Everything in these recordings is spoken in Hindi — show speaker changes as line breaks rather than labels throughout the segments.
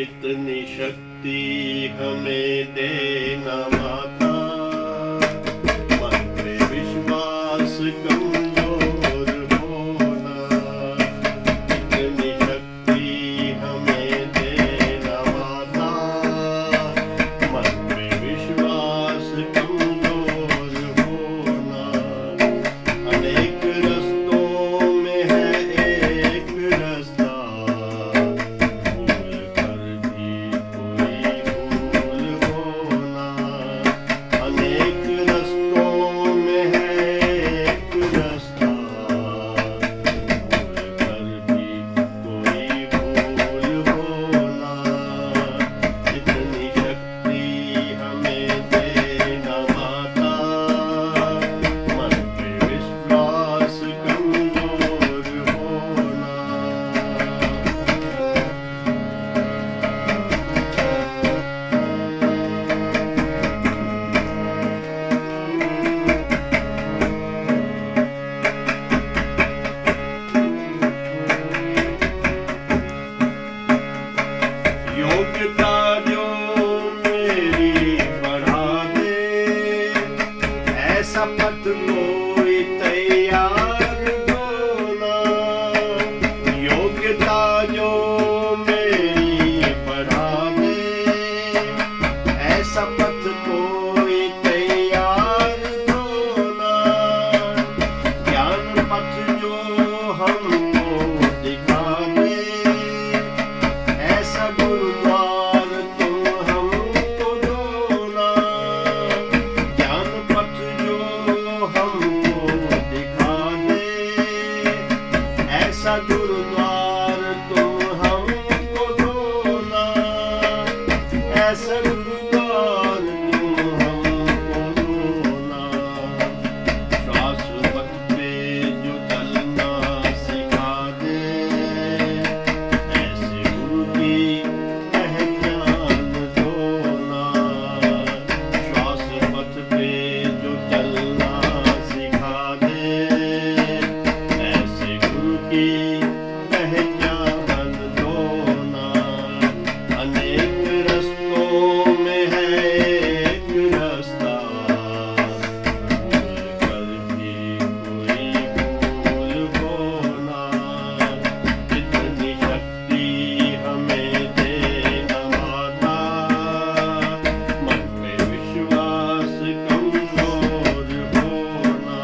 इतनी शक्ति हमें देना माता, मन पे विश्वास कमजोर होना। इतनी शक्ति हमें देना माता, मन पे विश्वास कमजोर होना। अनेक रस्तों में है एक रास्ता, योग्यता जो मेरी बढ़ा दे, ऐसा पथ कोई तैयार होना। योग्यता जो मेरी बढ़ा दे, ऐसा पथ कोई तैयार होना। ज्ञान पथ जो हमको दिखा दे, ऐसा गुरुद्वार तुम हमको ढोना। ज्ञान पथ जो हमको दिखा दे, ऐसा गुरुद्वार तुम हमको ढोना। ऐसा गुरुद्वार तुम हमको ढोना। श्वास पथ पे जो चलना सिखा दे, ऐसे गुरु की पहचान ढोना। श्वास पथ पे जो चलना सिखा दे, ऐसे गुरु की पहचान ढोना। अनेक रस्तों में है एक रास्ता, भूल कर भी कोई भूल होना। इतनी शक्ति हमें देना माता, मन पे विश्वास कमजोर होना।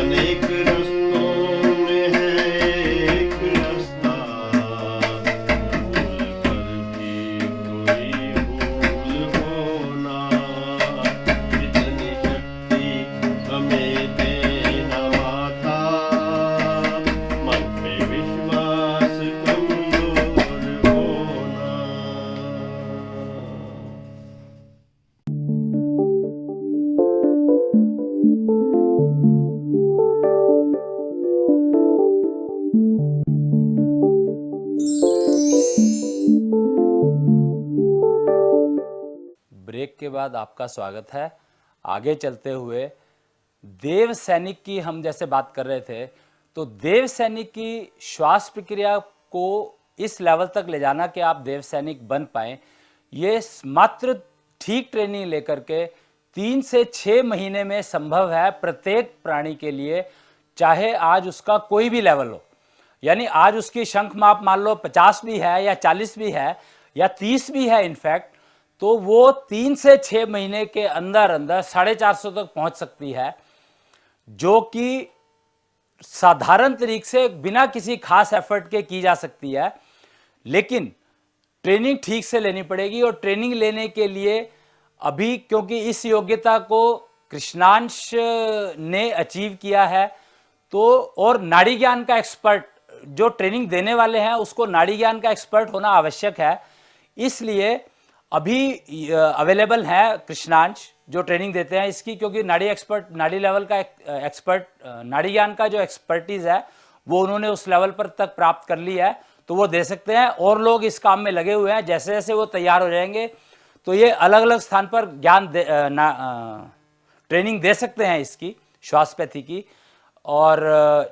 अनेक रस्तों में है एक रास्ता, भूल कर भी कोई भूल होना। इतनी शक्ति हमें देना माता, मन पे विश्वास कमजोर होना।
ब्रेक के बाद आपका स्वागत है। आगे चलते हुए देव सैनिक की हम जैसे बात कर रहे थे, तो देव सैनिक की श्वास प्रक्रिया को इस लेवल तक ले जाना कि आप देव सैनिक बन पाए, ये मात्र ठीक ट्रेनिंग लेकर के 3 से 6 महीने में संभव है प्रत्येक प्राणी के लिए, चाहे आज उसका कोई भी लेवल हो। यानी आज उसकी शंख माप मान लो 50 भी है या 40 भी है या 30 भी है इनफैक्ट, तो वो 3 से 6 महीने के अंदर अंदर 450 तक पहुंच सकती है, जो कि साधारण तरीके से बिना किसी खास एफर्ट के की जा सकती है। लेकिन ट्रेनिंग ठीक से लेनी पड़ेगी, और ट्रेनिंग लेने के लिए अभी क्योंकि इस योग्यता को कृष्णांश ने अचीव किया है, तो और नाड़ी ज्ञान का एक्सपर्ट जो ट्रेनिंग देने वाले हैं उसको नाड़ी ज्ञान का एक्सपर्ट होना आवश्यक है। इसलिए अभी अवेलेबल है कृष्णांश जो ट्रेनिंग देते हैं इसकी, क्योंकि नाड़ी एक्सपर्ट, नाड़ी लेवल का एक्सपर्ट, नाड़ी ज्ञान का जो एक्सपर्टीज है वो उन्होंने उस लेवल पर तक प्राप्त कर ली है, तो वो दे सकते हैं। और लोग इस काम में लगे हुए हैं, जैसे जैसे वो तैयार हो जाएंगे तो ये अलग अलग स्थान पर ट्रेनिंग दे सकते हैं इसकी, श्वासपैथी की। और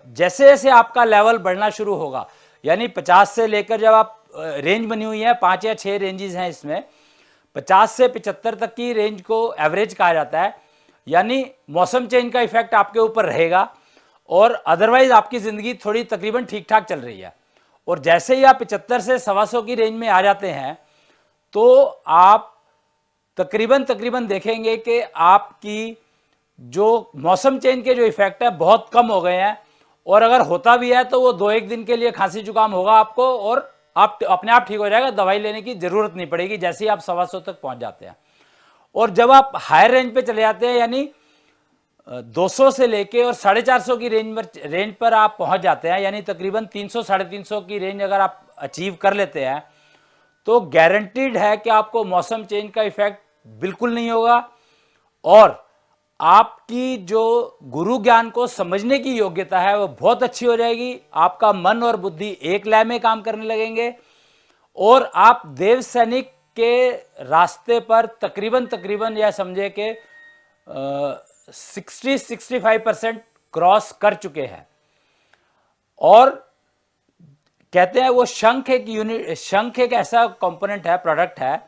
जैसे जैसे आपका लेवल बढ़ना शुरू होगा, यानी 50 से लेकर जब आप रेंज बनी हुई है, 5 या 6 रेंजेस हैं इसमें। 50 से 75 तक की रेंज को एवरेज कहा जाता है, यानी मौसम चेंज का इफेक्ट आपके ऊपर रहेगा और अदरवाइज आपकी ज़िंदगी थोड़ी तकरीबन ठीक ठाक चल रही है। और जैसे ही आप 75 से 125 की रेंज में आ जाते हैं तो आप तकरीबन देखेंगे कि आपकी जो मौसम चेंज के जो इफेक्ट है बहुत कम हो गए हैं, और अगर होता भी है तो वो 2-1 दिन के लिए खांसी जुकाम होगा आपको और आप अपने आप ठीक हो जाएगा, दवाई लेने की जरूरत नहीं पड़ेगी जैसे ही आप 125 तक पहुंच जाते हैं। और जब आप हायर रेंज पे चले जाते हैं, यानी 200 से लेके और 450 की रेंज पर आप पहुंच जाते हैं, यानी तकरीबन 300-350 की रेंज अगर आप अचीव कर लेते हैं तो गारंटीड है कि आपको मौसम चेंज का इफेक्ट बिल्कुल नहीं होगा और आपकी जो गुरु ज्ञान को समझने की योग्यता है वो बहुत अच्छी हो जाएगी। आपका मन और बुद्धि एक लय में काम करने लगेंगे और आप देव सैनिक के रास्ते पर तकरीबन यह समझे कि 60-65% क्रॉस कर चुके हैं। और कहते हैं वो शंख एक ऐसा कंपोनेंट है, प्रोडक्ट है,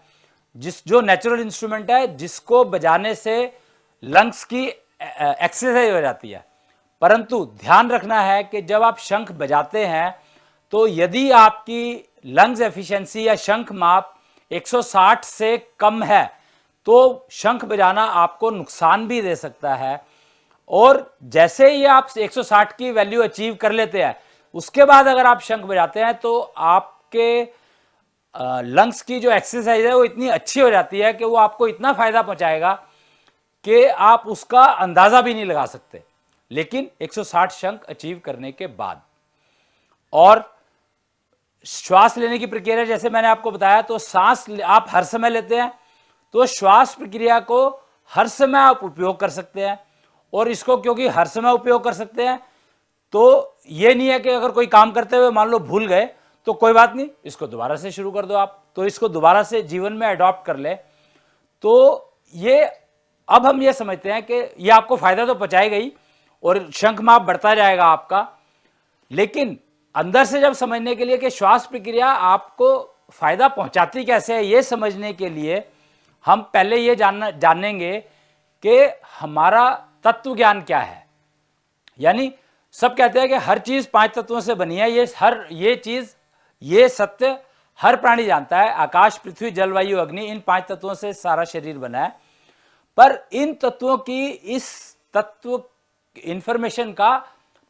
जो नेचुरल इंस्ट्रूमेंट है जिसको बजाने से लंग्स की एक्सरसाइज हो जाती है। परंतु ध्यान रखना है कि जब आप शंख बजाते हैं तो यदि आपकी लंग्स एफिशिएंसी या शंख माप 160 से कम है तो शंख बजाना आपको नुकसान भी दे सकता है। और जैसे ही आप 160 की वैल्यू अचीव कर लेते हैं उसके बाद अगर आप शंख बजाते हैं तो आपके लंग्स की जो एक्सरसाइज है वो इतनी अच्छी हो जाती है कि वो आपको इतना फायदा पहुंचाएगा कि आप उसका अंदाजा भी नहीं लगा सकते। लेकिन 160 शंख अचीव करने के बाद और श्वास लेने की प्रक्रिया जैसे मैंने आपको बताया, तो सांस आप हर समय लेते हैं तो श्वास प्रक्रिया को हर समय आप उपयोग कर सकते हैं। और इसको क्योंकि हर समय उपयोग कर सकते हैं तो ये नहीं है कि अगर कोई काम करते हुए मान लो भूल गए तो कोई बात नहीं, इसको दोबारा से शुरू कर दो आप, तो इसको दोबारा से जीवन में अडॉप्ट कर ले। तो ये अब हम ये समझते हैं कि ये आपको फायदा तो पहुंचाएगा ही और शंख माप बढ़ता जाएगा आपका, लेकिन अंदर से जब समझने के लिए कि श्वास प्रक्रिया आपको फायदा पहुंचाती कैसे है, ये समझने के लिए हम पहले ये जानेंगे कि हमारा तत्व ज्ञान क्या है। यानी सब कहते हैं कि हर चीज 5 तत्वों से बनी है, ये सत्य हर प्राणी जानता है। आकाश, पृथ्वी, जल, वायु, अग्नि, इन 5 तत्वों से सारा शरीर बना है। पर इन तत्वों की इस तत्व इंफॉर्मेशन का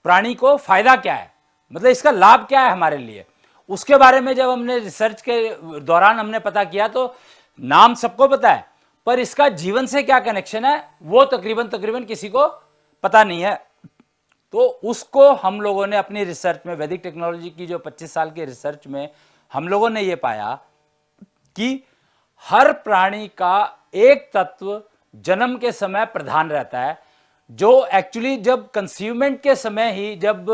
प्राणी को फायदा क्या है, मतलब इसका लाभ क्या है हमारे लिए, उसके बारे में जब हमने रिसर्च के दौरान हमने पता किया तो नाम सबको पता है पर इसका जीवन से क्या कनेक्शन है वो तकरीबन किसी को पता नहीं है। तो उसको हम लोगों ने अपनी रिसर्च में, वैदिक टेक्नोलॉजी की जो 25 साल की रिसर्च में हम लोगों ने ये पाया कि हर प्राणी का एक तत्व जन्म के समय प्रधान रहता है, जो एक्चुअली जब कंसीवमेंट के समय ही, जब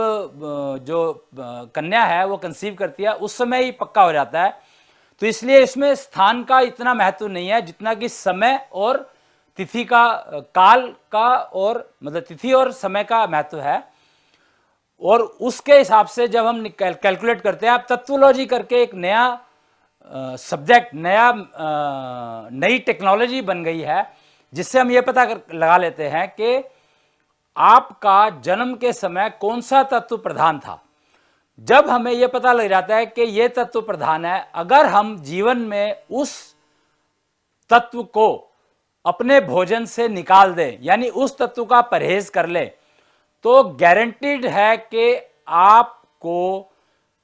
जो कन्या है वो कंसीव करती है उस समय ही पक्का हो जाता है। तो इसलिए इसमें स्थान का इतना महत्व नहीं है जितना कि समय और तिथि का, काल का, और मतलब तिथि और समय का महत्व है। और उसके हिसाब से जब हम कैलकुलेट करते हैं, आप तत्वोलॉजी करके एक नया सब्जेक्ट, नई टेक्नोलॉजी बन गई है जिससे हम ये पता लगा लेते हैं कि आपका जन्म के समय कौन सा तत्व प्रधान था। जब हमें यह पता लग जाता है कि यह तत्व प्रधान है, अगर हम जीवन में उस तत्व को अपने भोजन से निकाल दें, यानी उस तत्व का परहेज कर ले, तो गारंटीड है कि आपको,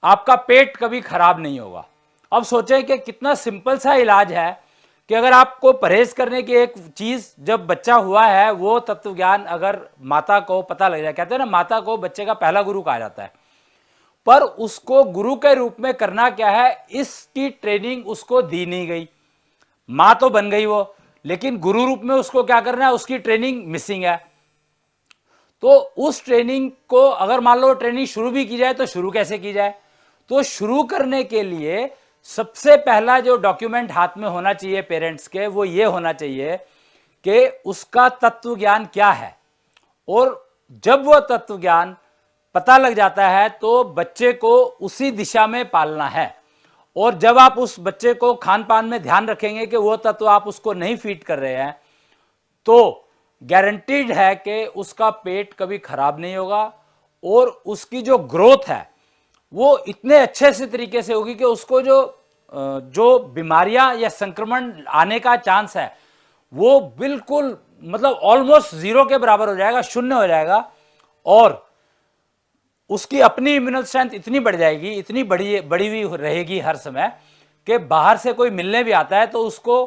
आपका पेट कभी खराब नहीं होगा। अब सोचें कि कितना सिंपल सा इलाज है कि अगर आपको परहेज करने की एक चीज, जब बच्चा हुआ है वो तत्व ज्ञान अगर माता को पता लग जाए, कहते हैं ना माता को बच्चे का पहला गुरु कहा जाता है, पर उसको गुरु के रूप में करना क्या है, इसकी ट्रेनिंग उसको दी नहीं गई। मां तो बन गई वो, लेकिन गुरु रूप में उसको क्या करना है, उसकी ट्रेनिंग मिसिंग है। तो उस ट्रेनिंग को अगर मान लो ट्रेनिंग शुरू भी की जाए तो शुरू कैसे की जाए, तो शुरू करने के लिए सबसे पहला जो डॉक्यूमेंट हाथ में होना चाहिए पेरेंट्स के, वो ये होना चाहिए कि उसका तत्व ज्ञान क्या है। और जब वो तत्व ज्ञान पता लग जाता है तो बच्चे को उसी दिशा में पालना है। और जब आप उस बच्चे को खान पान में ध्यान रखेंगे कि वो तत्व आप उसको नहीं फीड कर रहे हैं, तो गारंटीड है कि उसका पेट कभी खराब नहीं होगा और उसकी जो ग्रोथ है वो इतने अच्छे से तरीके से होगी कि उसको जो बीमारियां या संक्रमण आने का चांस है वो बिल्कुल मतलब ऑलमोस्ट जीरो के बराबर हो जाएगा, शून्य हो जाएगा। और उसकी अपनी इम्यूनल स्ट्रेंथ इतनी बढ़ जाएगी, इतनी बड़ी हुई रहेगी हर समय कि बाहर से कोई मिलने भी आता है तो उसको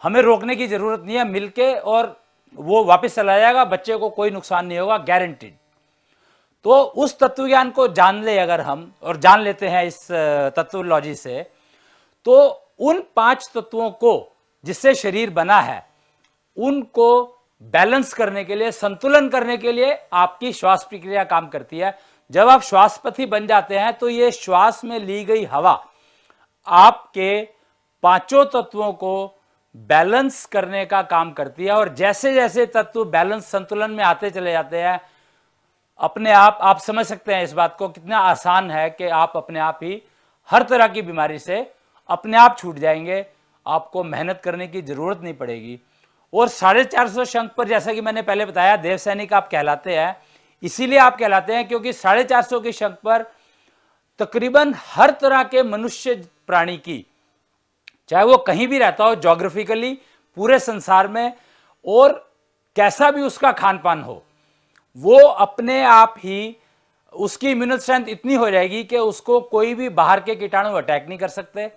हमें रोकने की जरूरत नहीं है, मिलके और वो वापस चला जाएगा, बच्चे को कोई नुकसान नहीं होगा, गारंटीड। तो उस तत्व ज्ञान को जान ले अगर हम, और जान लेते हैं इस तत्वोलॉजी से, तो उन 5 तत्वों को जिससे शरीर बना है उनको बैलेंस करने के लिए, संतुलन करने के लिए आपकी श्वास प्रक्रिया काम करती है। जब आप श्वासपथी बन जाते हैं तो ये श्वास में ली गई हवा आपके 5 तत्वों को बैलेंस करने का काम करती है। और जैसे जैसे तत्व बैलेंस संतुलन में आते चले जाते हैं, अपने आप समझ सकते हैं इस बात को कितना आसान है कि आप अपने आप ही हर तरह की बीमारी से अपने आप छूट जाएंगे, आपको मेहनत करने की जरूरत नहीं पड़ेगी। और 450 अंक पर, जैसा कि मैंने पहले बताया, देव सैनिक आप कहलाते हैं। इसीलिए आप कहलाते हैं क्योंकि 450 के अंक पर तकरीबन हर तरह के मनुष्य प्राणी की, चाहे वो कहीं भी रहता हो ज्योग्राफिकली पूरे संसार में, और कैसा भी उसका खान पान हो, वो अपने आप ही उसकी इम्यूनल स्ट्रेंथ इतनी हो जाएगी कि उसको कोई भी बाहर के कीटाणु अटैक नहीं कर सकते।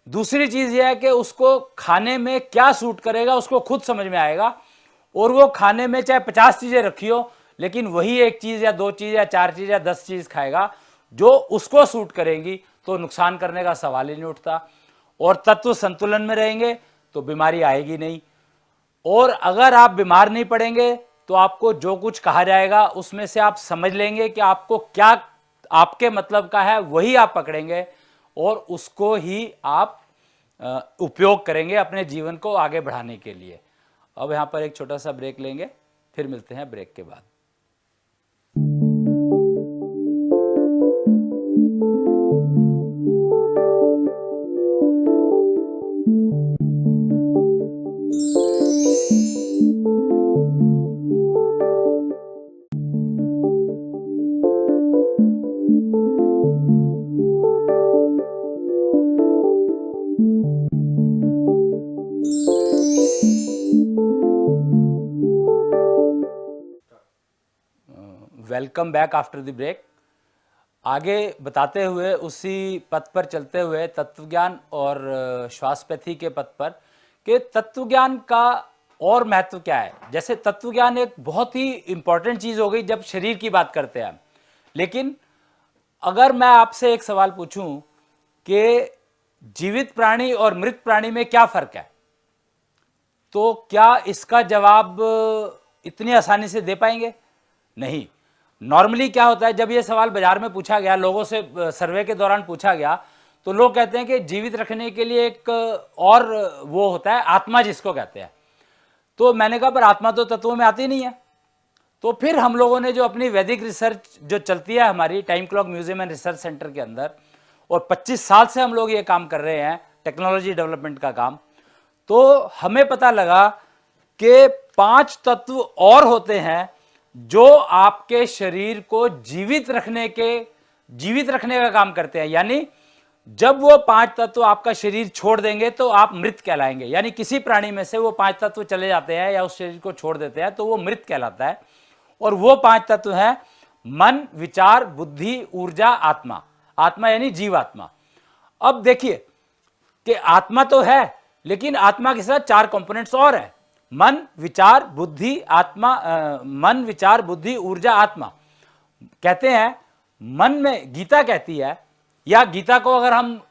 दूसरी चीज यह है कि उसको खाने में क्या सूट करेगा उसको खुद समझ में आएगा, और वो खाने में चाहे 50 चीजें रखी हो, लेकिन वही 1 चीज या 2 चीज या 4 चीज या 10 चीज खाएगा जो उसको सूट करेंगी, तो नुकसान करने का सवाल ही नहीं उठता। और तत्व संतुलन में रहेंगे तो बीमारी आएगी नहीं। और अगर आप बीमार नहीं पड़ेंगे तो आपको जो कुछ कहा जाएगा उसमें से आप समझ लेंगे कि आपको क्या आपके मतलब का है, वही आप पकड़ेंगे और उसको ही आप उपयोग करेंगे अपने जीवन को आगे बढ़ाने के लिए। अब यहाँ पर एक छोटा सा ब्रेक लेंगे, फिर मिलते हैं ब्रेक के बाद। Welcome back after the break. आगे बताते हुए, उसी पथ पर चलते हुए, तत्वज्ञान और श्वासपैथी के पथ पर, कि तत्वज्ञान का और महत्व क्या है। जैसे तत्वज्ञान एक बहुत ही इंपॉर्टेंट चीज हो गई जब शरीर की बात करते हैं, लेकिन अगर मैं आपसे एक सवाल पूछूं कि जीवित प्राणी और मृत प्राणी में क्या फर्क है, तो क्या इसका जवाब इतनी आसानी से दे पाएंगे? नहीं। नॉर्मली क्या होता है, जब ये सवाल बाजार में पूछा गया, लोगों से सर्वे के दौरान पूछा गया, तो लोग कहते हैं कि जीवित रखने के लिए एक और वो होता है, आत्मा जिसको कहते हैं। तो मैंने कहा पर आत्मा तो तत्वों में आती नहीं है। तो फिर हम लोगों ने जो अपनी वैदिक रिसर्च जो चलती है हमारी time clock museum and research centre के अंदर, और 25 साल से हम लोग ये काम कर रहे हैं, टेक्नोलॉजी डेवलपमेंट का काम, तो हमें पता लगा कि 5 तत्व और होते हैं जो आपके शरीर को जीवित रखने का काम करते हैं। यानी जब वो 5 तत्व आपका शरीर छोड़ देंगे तो आप मृत कहलाएंगे। यानी किसी प्राणी में से वो 5 तत्व चले जाते हैं या उस शरीर को छोड़ देते हैं तो वो मृत कहलाता है। और वो 5 तत्व हैं मन, विचार, बुद्धि, ऊर्जा, आत्मा। आत्मा यानी जीवात्मा। अब देखिए कि आत्मा तो है, लेकिन आत्मा के साथ 4 कंपोनेंट्स और हैं, मन, विचार, बुद्धि, आत्मा। मन, विचार, बुद्धि, ऊर्जा, आत्मा। कहते हैं मन में, गीता कहती है, या गीता को अगर हम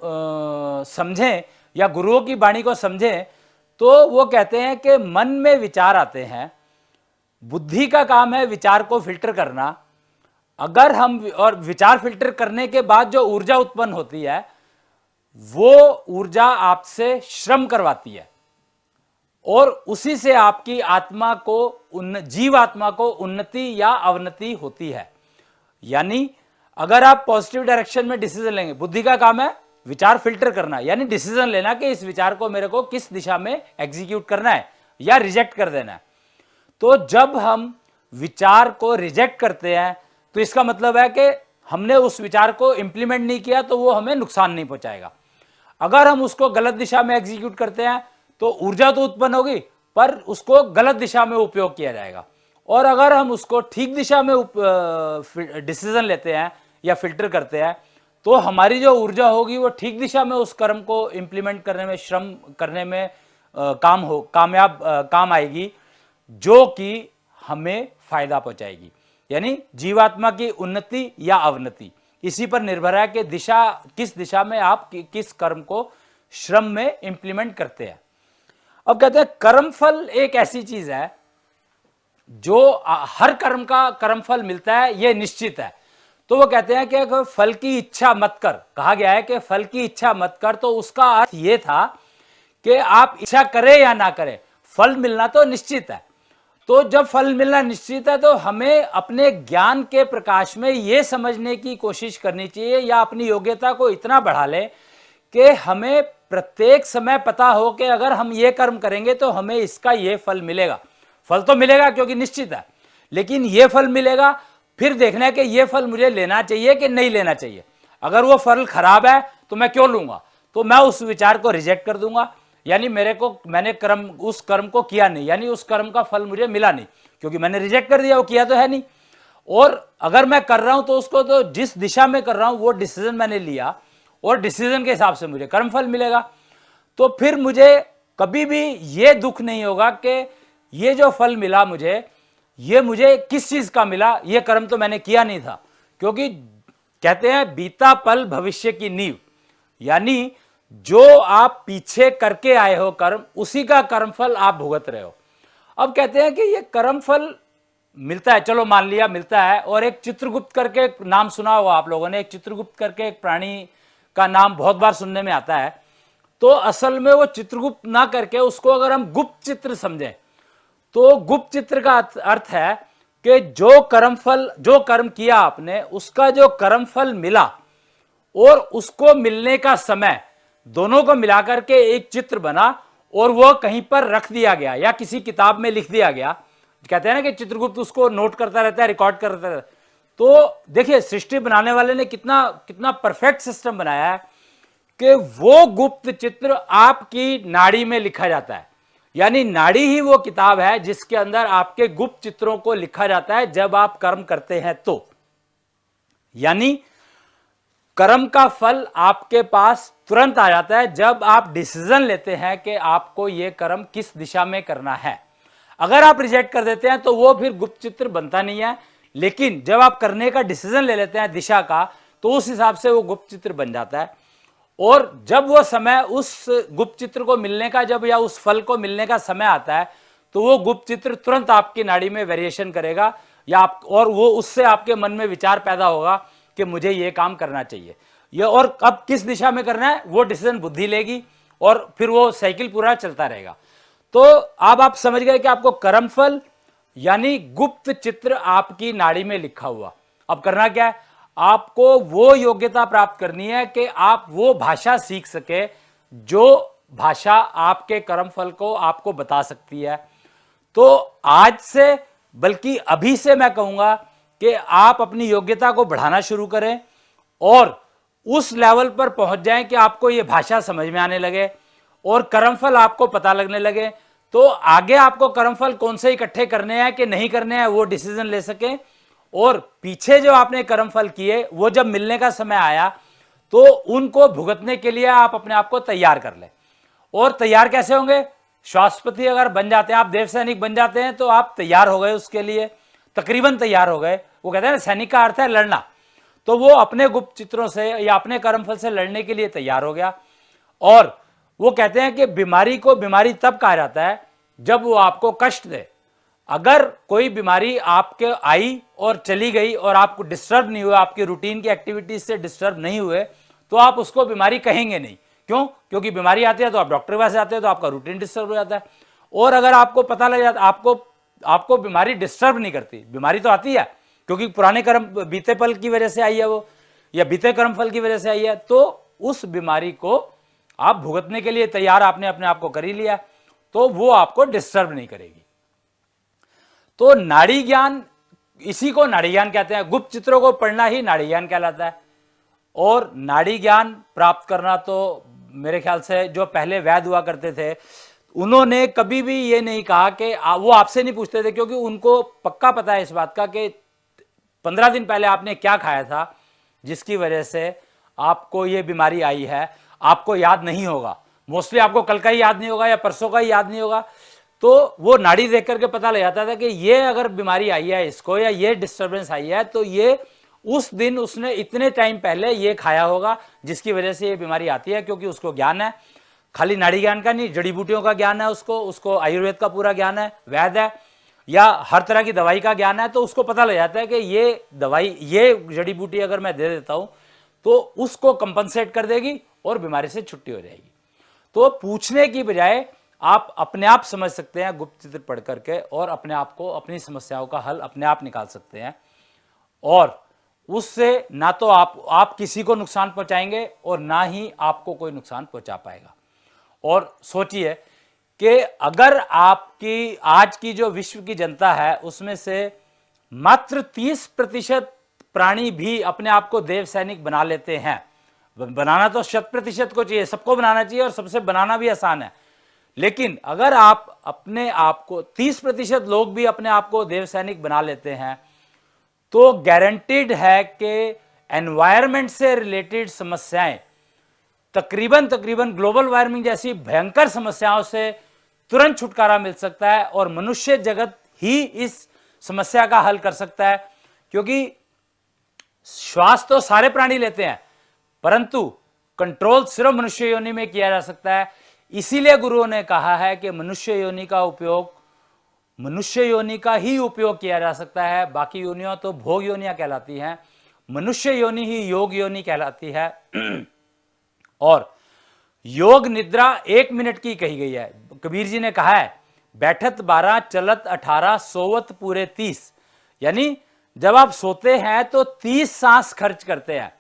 समझें या गुरुओं की वाणी को समझें, तो वो कहते हैं कि मन में विचार आते हैं, बुद्धि का काम है विचार को फिल्टर करना। अगर हम, और विचार फिल्टर करने के बाद जो ऊर्जा उत्पन्न होती है, वो ऊर्जा आपसे श्रम करवाती है, और उसी से आपकी आत्मा को, जीव आत्मा को उन्नति या अवनति होती है। यानी अगर आप पॉजिटिव डायरेक्शन में डिसीजन लेंगे, बुद्धि का काम है विचार फिल्टर करना, यानी डिसीजन लेना कि इस विचार को मेरे को किस दिशा में एग्जीक्यूट करना है या रिजेक्ट कर देना है। तो जब हम विचार को रिजेक्ट करते हैं तो इसका मतलब है कि हमने उस विचार को इंप्लीमेंट नहीं किया, तो वो हमें नुकसान नहीं पहुंचाएगा। अगर हम उसको गलत दिशा में एग्जीक्यूट करते हैं तो ऊर्जा तो उत्पन्न होगी, पर उसको गलत दिशा में उपयोग किया जाएगा। और अगर हम उसको ठीक दिशा में डिसीजन लेते हैं या फिल्टर करते हैं तो हमारी जो ऊर्जा होगी वो ठीक दिशा में उस कर्म को इंप्लीमेंट करने में, श्रम करने में काम आएगी, जो कि हमें फायदा पहुंचाएगी। यानी जीवात्मा की उन्नति या अवनति इसी पर निर्भर है कि किस दिशा में आप किस कर्म को श्रम में इंप्लीमेंट करते हैं। अब कहते हैं कर्मफल एक ऐसी चीज है जो हर कर्म का कर्मफल मिलता है, यह निश्चित है। तो वो कहते हैं कि फल की इच्छा मत कर, कहा गया है कि फल की इच्छा मत कर, तो उसका अर्थ यह था कि आप इच्छा करें या ना करें, फल मिलना तो निश्चित है। तो जब फल मिलना निश्चित है तो हमें अपने ज्ञान के प्रकाश में यह समझने की कोशिश करनी चाहिए या अपनी योग्यता को इतना बढ़ा ले कि हमें प्रत्येक समय पता हो कि अगर हम ये कर्म करेंगे तो हमें इसका ये फल मिलेगा। फल तो मिलेगा क्योंकि निश्चित है, लेकिन ये फल मिलेगा, फिर देखना है कि ये फल मुझे लेना चाहिए कि नहीं लेना चाहिए। अगर वो फल खराब है तो मैं क्यों लूंगा, तो मैं उस विचार को रिजेक्ट कर दूंगा, यानी मैंने उस कर्म को किया नहीं, यानी उस कर्म का फल मुझे मिला नहीं क्योंकि मैंने रिजेक्ट कर दिया, वो किया तो है नहीं। और अगर मैं कर रहा हूं तो उसको तो जिस दिशा में कर रहा हूं वो डिसीजन मैंने लिया और डिसीजन के हिसाब से मुझे कर्मफल मिलेगा। तो फिर मुझे कभी भी ये दुख नहीं होगा कि ये जो फल मिला मुझे किस चीज का मिला, ये कर्म तो मैंने किया नहीं था। क्योंकि कहते हैं बीता पल भविष्य की नींव, यानी जो आप पीछे करके आए हो कर्म, उसी का कर्मफल आप भुगत रहे हो। अब कहते हैं कि ये कर्मफल मिलता है, चलो मान लिया मिलता है। और एक चित्रगुप्त करके नाम सुना होगा आप लोगों ने, एक चित्रगुप्त करके एक प्राणी का नाम बहुत बार सुनने में आता है। तो असल में वो चित्रगुप्त ना करके उसको अगर हम गुप्त चित्र समझें तो गुप्त चित्र का अर्थ है कि जो कर्म किया आपने, उसका जो कर्मफल मिला और उसको मिलने का समय, दोनों को मिलाकर के एक चित्र बना और वो कहीं पर रख दिया गया या किसी किताब में लिख दिया गया। कहते हैं ना कि चित्रगुप्त उसको नोट करता रहता है, रिकॉर्ड करता रहता है। तो देखिए सृष्टि बनाने वाले ने कितना परफेक्ट सिस्टम बनाया है कि वो गुप्त चित्र आपकी नाड़ी में लिखा जाता है। यानी नाड़ी ही वो किताब है जिसके अंदर आपके गुप्त चित्रों को लिखा जाता है जब आप कर्म करते हैं तो। यानी कर्म का फल आपके पास तुरंत आ जाता है जब आप डिसीजन लेते हैं कि आपको यह कर्म किस दिशा में करना है। अगर आप रिजेक्ट कर देते हैं तो वो फिर गुप्त चित्र बनता नहीं है, लेकिन जब आप करने का डिसीजन ले लेते हैं दिशा का, तो उस हिसाब से वो गुप्त चित्र बन जाता है। और जब वो समय उस गुप्त चित्र को मिलने का या उस फल को मिलने का समय आता है तो वो गुप्त चित्र तुरंत आपकी नाड़ी में वेरिएशन करेगा और वो उससे आपके मन में विचार पैदा होगा कि मुझे ये काम करना चाहिए, ये और अब किस दिशा में करना है वो डिसीजन बुद्धि लेगी और फिर वो साइकिल पूरा चलता रहेगा। तो अब आप समझ गए कि आपको कर्मफल यानी गुप्त चित्र आपकी नाड़ी में लिखा हुआ। अब करना क्या है, आपको वो योग्यता प्राप्त करनी है कि आप वो भाषा सीख सके जो भाषा आपके कर्मफल को आपको बता सकती है। तो आज से, बल्कि अभी से मैं कहूंगा कि आप अपनी योग्यता को बढ़ाना शुरू करें और उस लेवल पर पहुंच जाएं कि आपको ये भाषा समझ में आने लगे और कर्मफल आपको पता लगने लगे। तो आगे आपको कर्मफल कौन से इकट्ठे करने हैं कि नहीं करने हैं वो डिसीजन ले सकें, और पीछे जो आपने कर्मफल किए वो जब मिलने का समय आया तो उनको भुगतने के लिए आप अपने आप को तैयार कर लें। और तैयार कैसे होंगे, श्वासपति अगर बन जाते हैं आप, देव सैनिक बन जाते हैं तो आप तैयार हो गए, उसके लिए तकरीबन तैयार हो गए। वो कहते हैं ना सैनिक का अर्थ है लड़ना, तो वो अपने गुप्त चित्रों से या अपने कर्मफल से लड़ने के लिए तैयार हो गया। और वो कहते हैं कि बीमारी को बीमारी तब कहा जाता है जब वो आपको कष्ट दे। अगर कोई बीमारी आपके आई और चली गई और आपको डिस्टर्ब नहीं हुआ, आपकी रूटीन की एक्टिविटीज से डिस्टर्ब नहीं हुए, तो आप उसको बीमारी कहेंगे नहीं। क्यों? क्योंकि बीमारी आती है तो आप डॉक्टर के पास जाते हैं तो आपका रूटीन डिस्टर्ब हो जाता है। और अगर आपको पता लग जाता, आपको बीमारी डिस्टर्ब नहीं करती, बीमारी तो आती है क्योंकि पुराने कर्म बीते पल की वजह से आई है वो, या बीते कर्म फल की वजह से आई है, तो उस बीमारी को आप भुगतने के लिए तैयार आपने अपने आप को कर ही लिया, तो वो आपको डिस्टर्ब नहीं करेगी। तो नाड़ी ज्ञान, इसी को नाड़ी ज्ञान कहते हैं। गुप्त चित्रों को पढ़ना ही नाड़ी ज्ञान कहलाता है। और नाड़ी ज्ञान प्राप्त करना तो मेरे ख्याल से जो पहले वैद्य हुआ करते थे, उन्होंने कभी भी ये नहीं कहा कि वो आपसे नहीं पूछते थे, क्योंकि उनको पक्का पता है इस बात का कि 15 दिन पहले आपने क्या खाया था जिसकी वजह से आपको ये बीमारी आई है, आपको याद नहीं होगा। मोस्टली आपको कल का ही याद नहीं होगा या परसों का ही याद नहीं होगा। तो वो नाड़ी देख करके पता लग जाता था कि ये अगर बीमारी आई है इसको, या ये डिस्टर्बेंस आई है, तो ये उस दिन उसने इतने टाइम पहले ये खाया होगा जिसकी वजह से ये बीमारी आती है। क्योंकि उसको ज्ञान है, खाली नाड़ी ज्ञान का नहीं, जड़ी बूटियों का ज्ञान है, उसको आयुर्वेद का पूरा ज्ञान है, वैद्य है, या हर तरह की दवाई का ज्ञान है। तो उसको पता लग जाता है कि ये दवाई, ये जड़ी बूटी अगर मैं दे देता हूं तो उसको कंपनसेट कर देगी और बीमारी से छुट्टी हो जाएगी। तो पूछने की बजाय आप अपने आप समझ सकते हैं गुप्त चित्र पढ़ करके, और अपने आप को, अपनी समस्याओं का हल अपने आप निकाल सकते हैं। और उससे ना तो आप किसी को नुकसान पहुंचाएंगे और ना ही आपको कोई नुकसान पहुंचा पाएगा। और सोचिए कि अगर आपकी आज की जो विश्व की जनता है उसमें से मात्र 30% प्राणी भी अपने आप को देव सैनिक बना लेते हैं। बनाना तो 100% को चाहिए, सबको बनाना चाहिए, और सबसे बनाना भी आसान है। लेकिन अगर आप अपने आप को 30% लोग भी अपने आप को देव सैनिक बना लेते हैं, तो गारंटीड है कि एनवायरनमेंट से रिलेटेड समस्याएं, तकरीबन ग्लोबल वार्मिंग जैसी भयंकर समस्याओं से तुरंत छुटकारा मिल सकता है। और मनुष्य जगत ही इस समस्या का हल कर सकता है। क्योंकि श्वास तो सारे प्राणी लेते हैं, परंतु कंट्रोल सिर्फ मनुष्य योनि में किया जा सकता है। इसीलिए गुरुओं ने कहा है कि मनुष्य योनि का उपयोग, मनुष्य योनि का ही उपयोग किया जा सकता है। बाकी योनियां तो भोग योनियां कहलाती हैं, मनुष्य योनि ही योग योनि कहलाती है। और योग निद्रा 1 मिनट की कही गई है। कबीर जी ने कहा है, बैठत 12 चलत 18 सोवत पूरे 30। यानी जब आप सोते हैं तो 30 सांस खर्च करते हैं।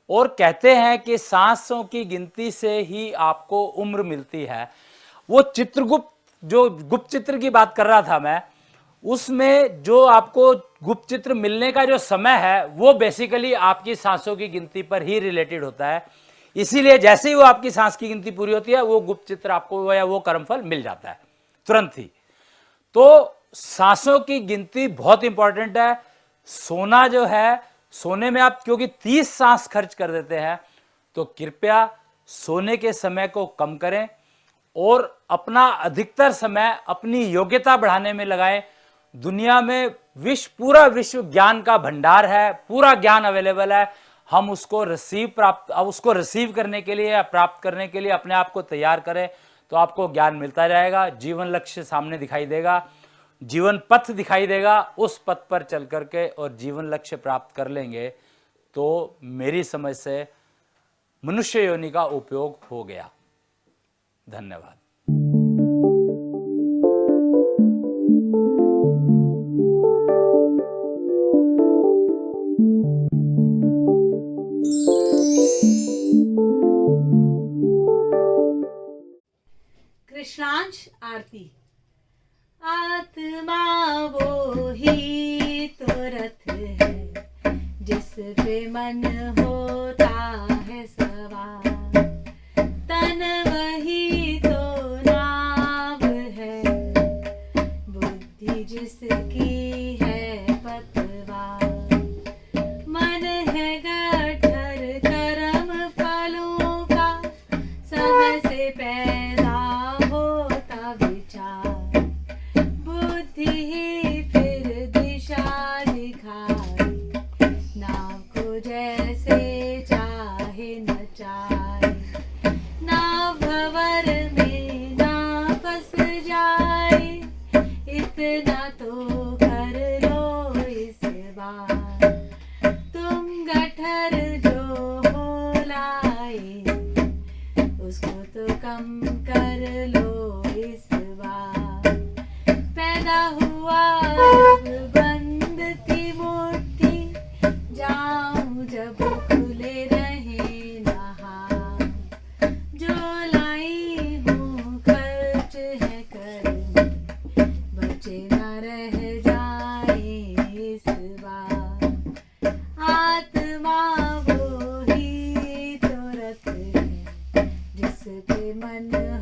और कहते हैं कि सांसों की गिनती से ही आपको उम्र मिलती है। वो चित्रगुप्त, जो गुप्त चित्र की बात कर रहा था मैं, उसमें जो आपको गुप्त चित्र मिलने का जो समय है वो बेसिकली आपकी सांसों की गिनती पर ही रिलेटेड होता है। इसीलिए जैसे ही वो आपकी सांस की गिनती पूरी होती है, वो गुप्त चित्र आपको या वो कर्मफल मिल जाता है तुरंत ही। तो सांसों की गिनती बहुत इंपॉर्टेंट है। सोना जो है, सोने में आप क्योंकि 30 सांस खर्च कर देते हैं, तो कृपया सोने के समय को कम करें और अपना अधिकतर समय अपनी योग्यता बढ़ाने में लगाएं। दुनिया में पूरा विश्व ज्ञान का भंडार है, पूरा ज्ञान अवेलेबल है। हम उसको रिसीव करने के लिए या प्राप्त करने के लिए अपने आप को तैयार करें, तो आपको ज्ञान मिलता जाएगा। जीवन लक्ष्य सामने दिखाई देगा, जीवन पथ दिखाई देगा। उस पथ पर चल करके और जीवन लक्ष्य प्राप्त कर लेंगे तो मेरी समझ से मनुष्य योनि का उपयोग हो गया। धन्यवाद।
कृष्णांश आरती। आत्मा वो ही तो रथ है जिस पे मन होता है सवार, तन वही तो नाव है, बुद्धि जिसकी है पतवार। मन है गठर कर्म फलों का, समय से पैदा होता विचार, बुद्धि ही फिर दिशा दिखाए, नाव को जैसे चाहे नचाए। नाव भंवर में ना फंस जाए, इतना तो कर लो इस बार। तुम गठर जो हो लाए, उसको तो कम कर लो इस बार। पैदा हुआ जब बंद थी मुट्ठी, जाऊं जब खुले रहे नहा। पे मन